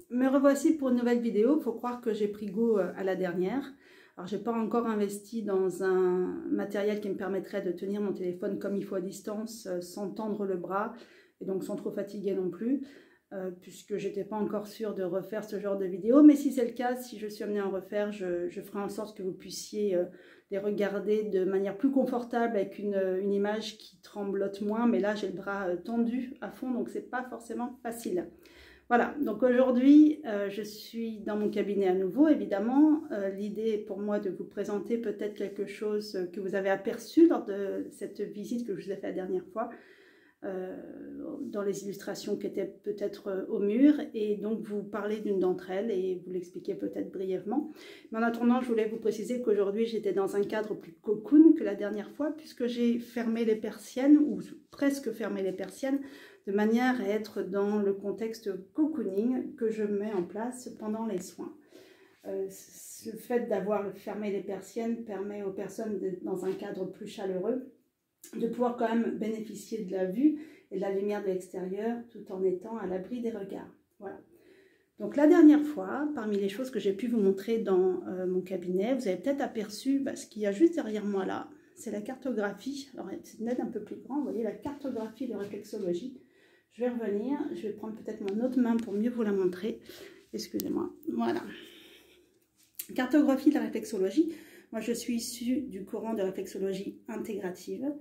Me revoici pour une nouvelle vidéo. Il faut croire que j'ai pris goût à la dernière. Alors, je n'ai pas encore investi dans un matériel qui me permettrait de tenir mon téléphone comme il faut à distance, sans tendre le bras et donc sans trop fatiguer non plus, puisque je n'étais pas encore sûre de refaire ce genre de vidéo. Mais si c'est le cas, si je suis amenée à en refaire, je ferai en sorte que vous puissiez les regarder de manière plus confortable avec une image qui tremblote moins. Mais là, j'ai le bras tendu à fond, donc c'est pas forcément facile. Voilà, donc aujourd'hui, je suis dans mon cabinet à nouveau, évidemment. L'idée est pour moi de vous présenter peut-être quelque chose que vous avez aperçu lors de cette visite que je vous ai faite la dernière fois, dans les illustrations qui étaient peut-être au mur, et donc vous parler d'une d'entre elles et vous l'expliquer peut-être brièvement. Mais en attendant, je voulais vous préciser qu'aujourd'hui, j'étais dans un cadre plus cocoon que la dernière fois, puisque j'ai fermé les persiennes, ou presque fermé les persiennes, de manière à être dans le contexte cocooning que je mets en place pendant les soins. Le fait d'avoir fermé les persiennes permet aux personnes d'être dans un cadre plus chaleureux, de pouvoir quand même bénéficier de la vue et de la lumière de l'extérieur tout en étant à l'abri des regards. Voilà. Donc la dernière fois, parmi les choses que j'ai pu vous montrer dans mon cabinet, vous avez peut-être aperçu ce qu'il y a juste derrière moi là, c'est la cartographie. Alors c'est une aide un peu plus grande, vous voyez, la cartographie de réflexologie. Je vais revenir, je vais prendre peut-être mon autre main pour mieux vous la montrer. Excusez-moi, voilà. Cartographie de la réflexologie. Moi, je suis issue du courant de réflexologie intégrative.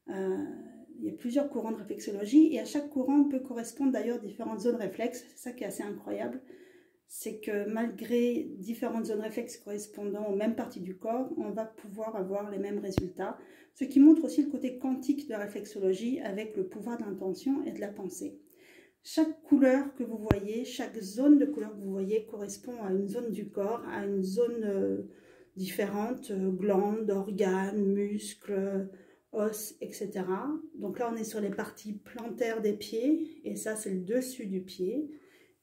Il y a plusieurs courants de réflexologie et à chaque courant peut correspondre d'ailleurs différentes zones réflexes. C'est ça qui est assez incroyable. C'est que malgré différentes zones réflexes correspondant aux mêmes parties du corps, on va pouvoir avoir les mêmes résultats. Ce qui montre aussi le côté quantique de la réflexologie avec le pouvoir de l'intention et de la pensée. Chaque couleur que vous voyez, chaque zone de couleur que vous voyez correspond à une zone du corps, à une zone différente, glandes, organes, muscles, os, etc. Donc là, on est sur les parties plantaires des pieds et ça, c'est le dessus du pied.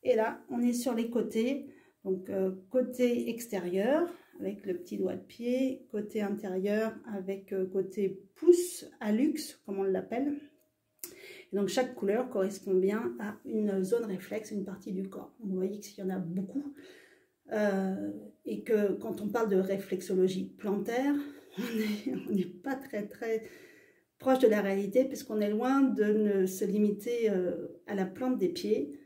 Et là, on est sur les côtés, donc côté extérieur avec le petit doigt de pied, côté intérieur avec côté pouce, hallux, comme on l'appelle. Et donc chaque couleur correspond bien à une zone réflexe, une partie du corps. Vous voyez qu'il y en a beaucoup. Et que quand on parle de réflexologie plantaire, on n'est pas très proche de la réalité puisqu'on est loin de se limiter à la plante des pieds.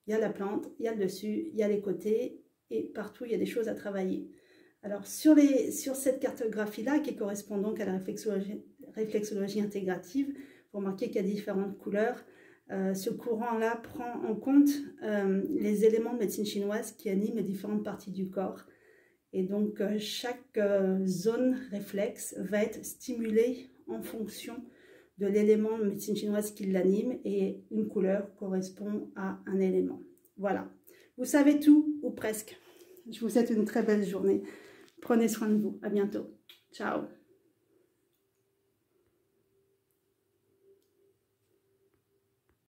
Il y a la plante, il y a le dessus, il y a les côtés et partout il y a des choses à travailler. Alors sur cette cartographie-là qui correspond donc à la réflexologie intégrative, vous remarquez qu'il y a différentes couleurs. Ce courant-là prend en compte les éléments de médecine chinoise qui animent les différentes parties du corps. Et donc, chaque zone réflexe va être stimulée en fonction de l'élément de médecine chinoise qui l'anime et une couleur correspond à un élément. Voilà. Vous savez tout, ou presque. Je vous souhaite une très belle journée. Prenez soin de vous. À bientôt. Ciao.